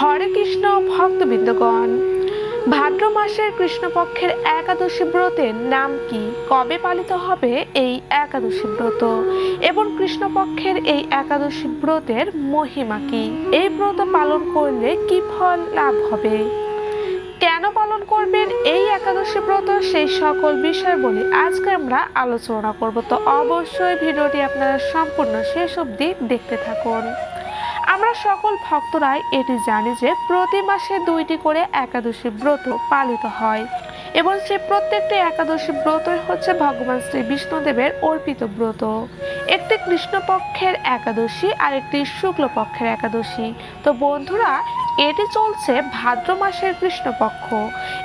হরে কৃষ্ণ ভক্তবৃন্দগণ, ভাদ্র মাসের কৃষ্ণপক্ষের একাদশী ব্রতের নাম কি, কবে পালিত হবে এই একাদশী ব্রত এবং কৃষ্ণপক্ষের এই একাদশী ব্রতের মহিমা কি, এই ব্রত পালন করলে কি ফল লাভ হবে, কেন পালন করবেন এই একাদশী ব্রত, সেই সকল বিষয় বলে আজকে আমরা আলোচনা করব। তো অবশ্যই ভিডিওটি আপনারা সম্পূর্ণ শেষ অবধি দেখতে থাকুন। আমরা সকল ভক্তরাই এটি জানি যে প্রতি মাসে 2টি করে একাদশী ব্রত পালিত হয় এবং সে প্রত্যেকটি একাদশী ব্রতই হচ্ছে ভগবান শ্রী বিষ্ণুদেবের অর্পিত ব্রত। একটি কৃষ্ণপক্ষের একাদশী আর একটি শুক্লপক্ষের একাদশী। তো বন্ধুরা, এটি চলছে ভাদ্র মাসের কৃষ্ণপক্ষ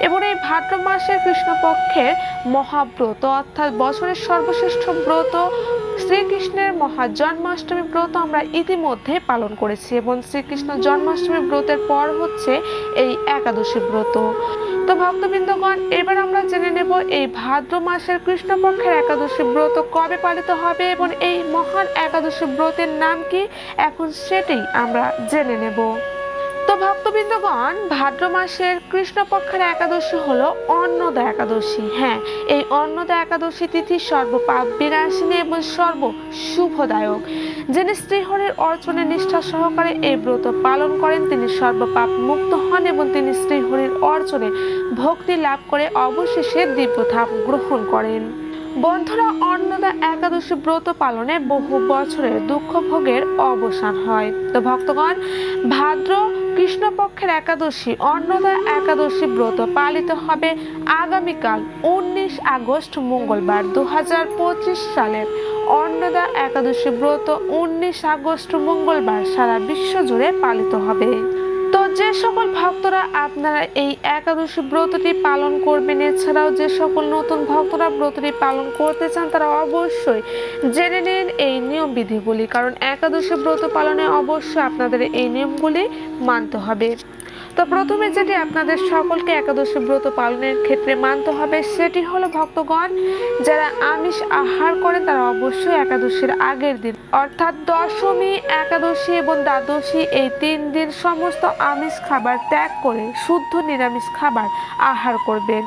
এবং এই ভাদ্র মাসের কৃষ্ণপক্ষের মহাব্রত অর্থাৎ বছরের সর্বশ্রেষ্ঠ ব্রত শ্রীকৃষ্ণের মহা জন্মাষ্টমী ব্রত আমরা ইতিমধ্যে পালন করেছি এবং শ্রীকৃষ্ণ জন্মাষ্টমী ব্রতের পর হচ্ছে এই একাদশী ব্রত। তো ভক্তবৃন্দগণ, এবার আমরা জেনে নেব এই ভাদ্র মাসের কৃষ্ণপক্ষের একাদশী ব্রত কবে পালিত হবে এবং এই মহান একাদশী ব্রতের নাম কি, এখন সেটাই আমরা জেনে নেব। তো ভক্তবৃন্দগণ, ভাদ্র মাসের কৃষ্ণপক্ষের একাদশী হলো অন্নদা একাদশী। হ্যাঁ, এই অন্নদা একাদশী তিথি সর্বপাপ বিনাশিনী এবং সর্ব শুভদায়ক। যিনি শ্রীহরির অর্চনে নিষ্ঠা সহকারে এই ব্রত পালন করেন তিনি সর্বপাপ মুক্ত হন এবং তিনি শ্রীহরির অর্চনে ভক্তি লাভ করে অবশেষে দিব্যধাম গ্রহণ করেন। বন্ধুরা, অন্নদা একাদশী ব্রত পালনে বহু বছরের দুঃখ ভোগের অবসান হয়। তো ভক্তগণ, ভাদ্র কৃষ্ণপক্ষের একাদশী অন্নদা একাদশী ব্রত পালিত হবে আগামীকাল 19 আগস্ট মঙ্গলবার 2025 সালের। অন্নদা একাদশী ব্রত 19 আগস্ট মঙ্গলবার সারা বিশ্ব জুড়ে পালিত হবে। তো যে সকল ভক্তরা আপনারা এই একাদশী ব্রতটি পালন করবেন, এছাড়াও যে সকল নতুন ভক্তরা ব্রতটি পালন করতে চান তারা অবশ্যই জেনে নিন এই নিয়ম বিধিগুলি, কারণ একাদশী ব্রত পালনে অবশ্যই আপনাদের এই নিয়মগুলি মানতে হবে। তো প্রথমে যেটি আপনাদের সকলকে একাদশী ব্রত পালনের ক্ষেত্রে মানতে হবে সেটি হলো ভক্তগণ, যারা আমিষ আহার করেন তারা অবশ্যই একাদশীর আগের দিন অর্থাৎ দশমী, একাদশী এবং দ্বাদশী এই 3 দিন সমস্ত আমিষ খাবার ত্যাগ করে শুদ্ধ নিরামিষ খাবার আহার করবেন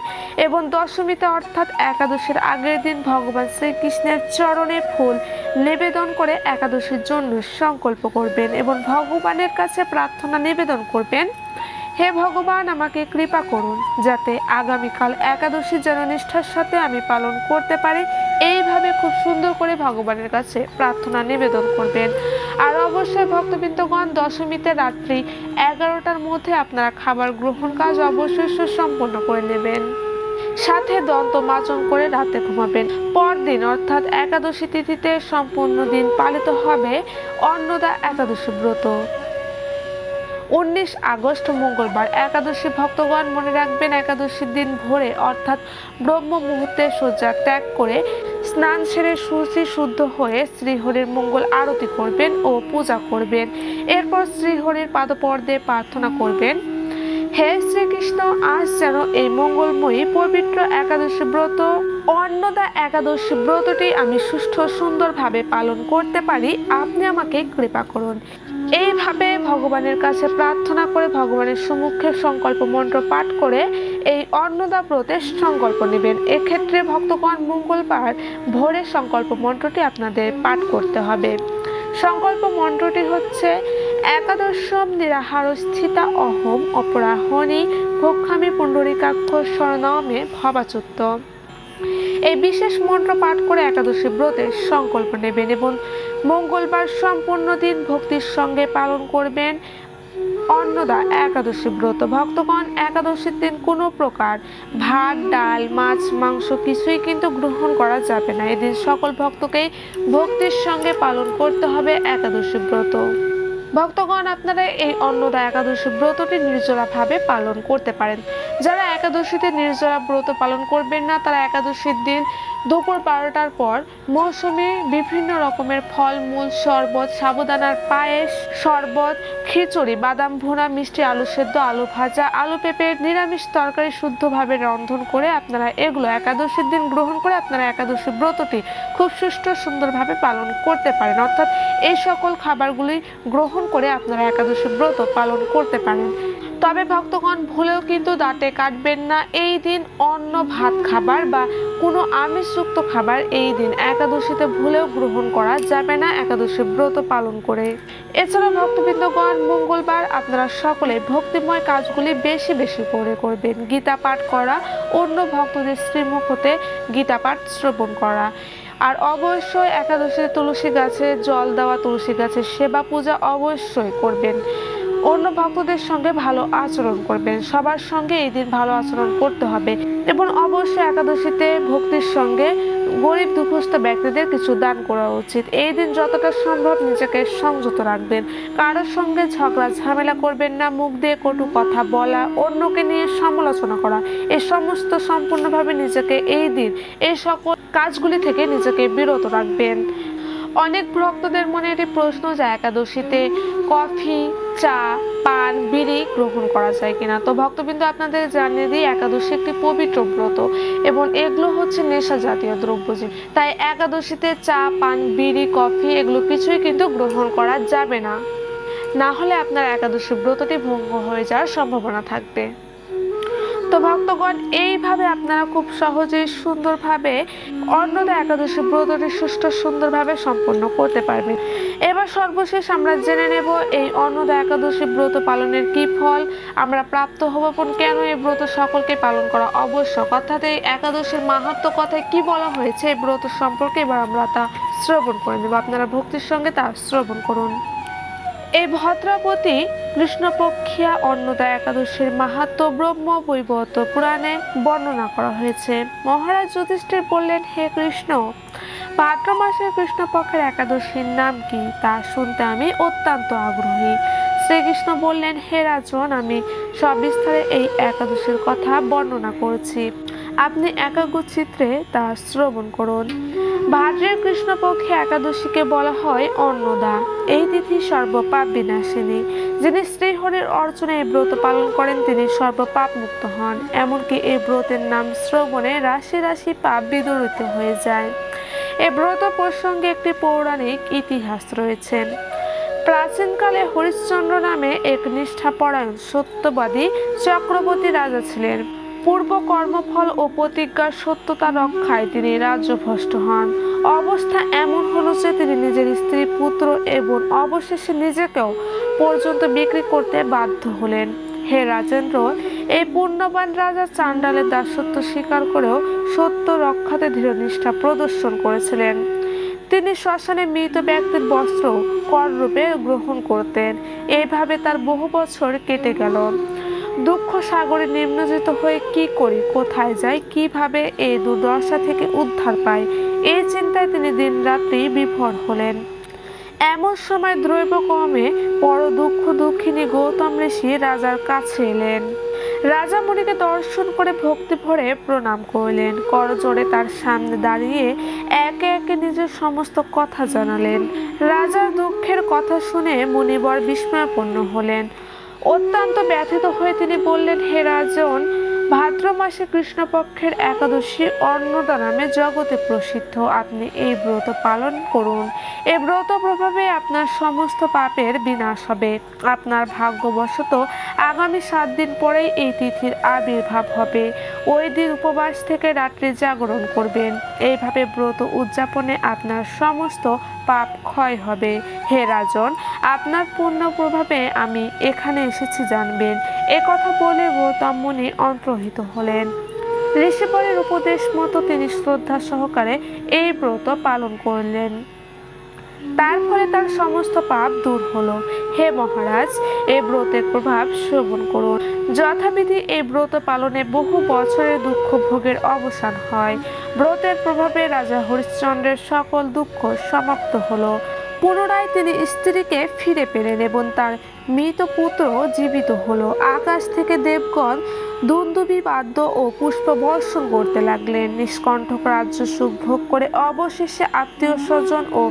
এবং দশমীতে অর্থাৎ একাদশীর আগের দিন ভগবান শ্রীকৃষ্ণের চরণে ফুল নিবেদন করে একাদশীর জন্য সংকল্প করবেন এবং ভগবানের কাছে প্রার্থনা নিবেদন করবেন, হে ভগবান, আমাকে কৃপা করুন যাতে আগামীকাল একাদশী যেন নিষ্ঠার সাথে আমি পালন করতে পারি। এইভাবে খুব সুন্দর করে ভগবানের কাছে প্রার্থনা নিবেদন করবেন। আর অবশ্যই ভক্তবৃন্দগণ, দশমীতে রাত্রি 11টার মধ্যে আপনারা খাবার গ্রহণ কাজ অবশ্যই সুসম্পন্ন করে নেবেন, সাথে দন্ত মাজন করে রাতে ঘুমাবেন। পরদিন অর্থাৎ একাদশী তিথিতে সম্পূর্ণ দিন পালিত হবে অন্নদা একাদশী ব্রত 19 আগস্ট মঙ্গলবার। একাদশী ভক্তগণ মনে রাখবেন, একাদশীর দিন ভোরে অর্থাৎ ব্রহ্ম মুহূর্তে শয্যা ত্যাগ করে স্নান সেরে শুচি শুদ্ধ হয়ে শ্রীহরির মঙ্গল আরতি করবেন ও পূজা করবেন। এরপর শ্রীহরির পাদপদ্মে প্রার্থনা করবেন, হে শ্রীকৃষ্ণ, আজ যেন এই মঙ্গলময়ী পবিত্র একাদশী ব্রত অন্নদা একাদশী ব্রতটি আমি সুষ্ঠু সুন্দরভাবে পালন করতে পারি, আপনি আমাকে কৃপা করুন। এইভাবে ভগবানের কাছে প্রার্থনা করে ভগবানের সম্মুখে সংকল্প মন্ত্র পাঠ করে এই অন্নদা ব্রতের সংকল্প নেবেন। এক্ষেত্রে ভক্তগণ মঙ্গলবার ভোরে সংকল্প মন্ত্রটি আপনাদের পাঠ করতে হবে। সংকল্প মন্ত্রটি হচ্ছে, একাদশম নিরাহার স্থিতা অহম অপরাহণি ভক্ষামি পুণ্ডরিকাক্ষ স্বর্ণমে ভবাচ্যুত। এই বিশেষ মন্ত্র পাঠ করে একাদশী ব্রতের সংকল্প নেবেন এবং মঙ্গলবার সম্পূর্ণ দিন ভক্তির সঙ্গে পালন করবেন অন্নদা একাদশী ব্রত। ভক্তগণ, একাদশীর দিন কোনো প্রকার ভাত, ডাল, মাছ, মাংস কিছুই কিন্তু গ্রহণ করা যাবে না। এদিন সকল ভক্তকেই ভক্তির সঙ্গে পালন করতে হবে একাদশী ব্রত। ভক্তগণ, আপনারা এই অন্নদা একাদশী ব্রতটি নির্জলাভাবে পালন করতে পারেন। যারা একাদশীতে নির্জলা ব্রত পালন করবেন না, তারা একাদশীর দিন দুপুর 12টার পর মৌসুমী বিভিন্ন রকমের ফলমূল, শরবত, সাবুদানার পায়েস, শরবত, খিচুড়ি, বাদাম ভুনা, মিষ্টি, আলু সেদ্ধ, আলু ভাজা, আলু পেঁপের নিরামিষ তরকারি শুদ্ধভাবে রন্ধন করে আপনারা এগুলো একাদশীর দিন গ্রহণ করে আপনারা একাদশী ব্রতটি খুব সুষ্ঠু সুন্দরভাবে পালন করতে পারেন। অর্থাৎ এই সকল খাবারগুলি গ্রহণ করে আপনারা একাদশী ব্রত পালন করতে পারেন। তবে ভক্তগণ ভুলেও কিন্তু দাঁতে কাটবেন না। এই দিন অন্ন ভাত খাবার বা কোনো আমিষযুক্ত খাবার এই দিন একাদশীতে ভুলেও গ্রহণ করা যাবে না একাদশী ব্রত পালন করে। এছাড়া ভক্তবৃন্দগণ মঙ্গলবার আপনারা সকলে ভক্তিময় কাজগুলি বেশি বেশি করে করবেন। গীতা পাঠ করা, অন্য ভক্তদের শ্রীমুখ হতে গীতা পাঠ শ্রবণ করা, আর অবশ্যই একাদশীতে তুলসী গাছে জল দেওয়া, তুলসী গাছের সেবা পূজা অবশ্যই করবেন। অন্য ভক্তদের সঙ্গে ভালো আচরণ করবেন। সবার সঙ্গে এই দিন ভালো আচরণ করতে হবে এবং অবশ্যই একাদশীতে ভক্তির সঙ্গে গরিব দুঃখস্থ ব্যক্তিদের কিছু দান করা উচিত। এই দিন যতটা সম্ভব নিজেকে সংযত রাখবেন। কারোর সঙ্গে ঝগড়া ঝামেলা করবেন না। মুখ দিয়ে কটু কথা বলা, অন্যকে নিয়ে সমালোচনা করা, এই সমস্ত সম্পূর্ণভাবে নিজেকে এই দিন এই সকল কাজগুলি থেকে নিজেকে বিরত রাখবেন। অনেক ভক্তদের মনে একটি প্রশ্ন যে একাদশীতে কফি, চা, পান, বিড়ি গ্রহণ করা যায় কিনা। তো ভক্তবৃন্দ আপনাদের জানিয়ে দিই, একাদশী একটি পবিত্র ব্রত এবং এগুলো হচ্ছে নেশা জাতীয় দ্রব্য। তাই একাদশীতে চা, পান, বিড়ি, কফি এগুলো কিছুই কিন্তু গ্রহণ করা যাবে না, না হলে আপনার একাদশী ব্রতটি ভঙ্গ হয়ে যাওয়ার সম্ভাবনা থাকবে। তো ভক্তগণ এইভাবে আপনারা খুব সহজেই সুন্দরভাবে অন্নদা একাদশী ব্রতটি সুষ্ঠু সুন্দরভাবে সম্পন্ন করতে পারবেন। এবার সর্বশেষ আমরা জেনে নেব এই অন্নদা একাদশী ব্রত পালনের কি ফল আমরা প্রাপ্ত হব এবং কেন এই ব্রত সকলকে পালন করা আবশ্যক। অর্থাৎ এই একাদশীর মাহাত্ম্য কথায় কি বলা হয়েছে এই ব্রত সম্পর্কে এবার আমরা তা শ্রবণ করে নেব। আপনারা ভক্তির সঙ্গে তা শ্রবণ করুন। এই ভদ্রাবতী কৃষ্ণপক্ষিয়া অন্নদা একাদশীর মাহাত্ম্য ব্রহ্ম বৈবর্ত পুরাণে বর্ণনা করা হয়েছে। মহারাজ যুধিষ্ঠির বললেন, হে কৃষ্ণ, ভাদ্র মাসের কৃষ্ণপক্ষের একাদশীর নাম কি তা শুনতে আমি অত্যন্ত আগ্রহী। শ্রীকৃষ্ণ বললেন, হে রাজন, আমি সবিস্তারে এই একাদশীর কথা বর্ণনা করছি, আপনি একাগ্রচিত্তে তা শ্রবণ করুন। ভাদ্রের কৃষ্ণপক্ষে একাদশীকে বলা হয় অন্নদা। এই তিথি সর্বপাপ বিনাশিনী। যিনি শ্রীহরির অর্চনে এই ব্রত পালন করেন তিনি সর্বপাপ মুক্ত হন। এমনকি এই ব্রতের নাম শ্রবণে রাশি রাশি পাপ বিদূরিত হয়ে যায়। এই ব্রত প্রসঙ্গে একটি পৌরাণিক ইতিহাস রয়েছে। প্রাচীনকালে হরিশ্চন্দ্র নামে এক নিষ্ঠাপরায়ণ সত্যবাদী চক্রবর্তী রাজা ছিলেন। পূর্ব কর্মফল ও প্রতিজ্ঞার সত্যতা রক্ষায় তিনি রাজ্যভ্রষ্ট হন। অবস্থা এমন হলো যে তিনি নিজের স্ত্রী, পুত্র এবং অবশেষে নিজেকেও পর্যন্ত বিক্রি করতে বাধ্য হলেন। হে রাজেন্দ্র, এই পুণ্যবান রাজা চাণ্ডালের দাসত্ব স্বীকার করেও সত্য রক্ষাতে দৃঢ়নিষ্ঠা প্রদর্শন করেছিলেন। তিনি শ্মশানে মৃত ব্যক্তির বস্ত্র কররূপে গ্রহণ করতেন। এইভাবে তার বহু বছর কেটে গেল। দুঃখ সাগরে নিমজ্জিত হয়ে কি করি, কোথায় যাই, কিভাবে এই দুর্দশা থেকে উদ্ধার পাই, এই চিন্তায় তিনি দিনরাত্রি বিভোর হলেন। এমন সময় দ্রৈবক্রমে বড় দুঃখিনী গৌতম ঋষি রাজার কাছে এলেন। রাজা মুনিকে দর্শন করে ভক্তি ভরে প্রণাম করলেন। করজোড়ে তার সামনে দাঁড়িয়ে একে একে নিজের সমস্ত কথা জানালেন। রাজার দুঃখের কথা শুনে মুনিবর বিস্ময়াপন্ন হলেন। অত্যন্ত ব্যথিত হয়ে তিনি বললেন, হে রাজন, ভাদ্র মাসে কৃষ্ণপক্ষের একাদশী অন্নদা নামে জগতে প্রসিদ্ধ। আপনি এই ব্রত পালন করুন। এই ব্রত প্রভাবে আপনার সমস্ত পাপের বিনাশ হবে। আপনার ভাগ্যবশত আগামী 7 দিন পরেই এই তিথির আবির্ভাব হবে। ওই দিন উপবাস থেকে রাত্রি জাগরণ করবেন। এইভাবে ব্রত উদযাপনে আপনার সমস্ত পাপ ক্ষয় হবে। হে রাজন, আপনার পুণ্য প্রভাবে আমি এখানে এসেছি জানবেন। একথা বলে গৌতম মুনি অন্তর্হিত হলেন। ঋষিবরের উপদেশ মতো তিনি শ্রদ্ধা সহকারে এই ব্রত পালন করলেন। তার ফলে তার সমস্ত পাপ দূর হলো। হে মহারাজ, এই ব্রতের প্রভাব শ্রবণ করুন। যথাবিধি এই ব্রত পালনে বহু বছরের দুঃখ ভোগের অবসান হয়। ব্রতের প্রভাবে রাজা হরিশ্চন্দ্রের সকল দুঃখ সমাপ্ত হলো। পুনরায় তিনি স্ত্রীকে ফিরে পেলেন এবং তার মৃত পুত্র জীবিত হলো। আকাশ থেকে দেবগণ দুন্দুভি বাদ্য ও পুষ্প বর্ষণ করতে লাগলেন। নিষ্কণ্টক রাজ্য সুখ ভোগ করে অবশেষে আত্মীয় স্বজন ও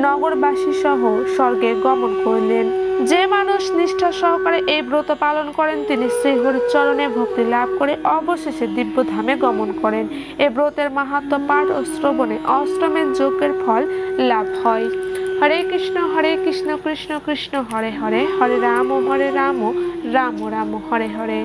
নগরবাসী সহ স্বর্গে গমন করলেন। যে মানুষ নিষ্ঠা সহকারে এই ব্রত পালন করেন তিনি শ্রীহরির চরণে ভক্তি লাভ করে অবশেষে দিব্যধামে গমন করেন। এই ব্রতের মাহাত্ম্য পাঠ ও শ্রবণে অষ্টমের যজ্ঞের ফল লাভ হয়। হরে কৃষ্ণ কৃষ্ণ কৃষ্ণ হরে হরে, হরে রাম রাম রাম হরে হরে।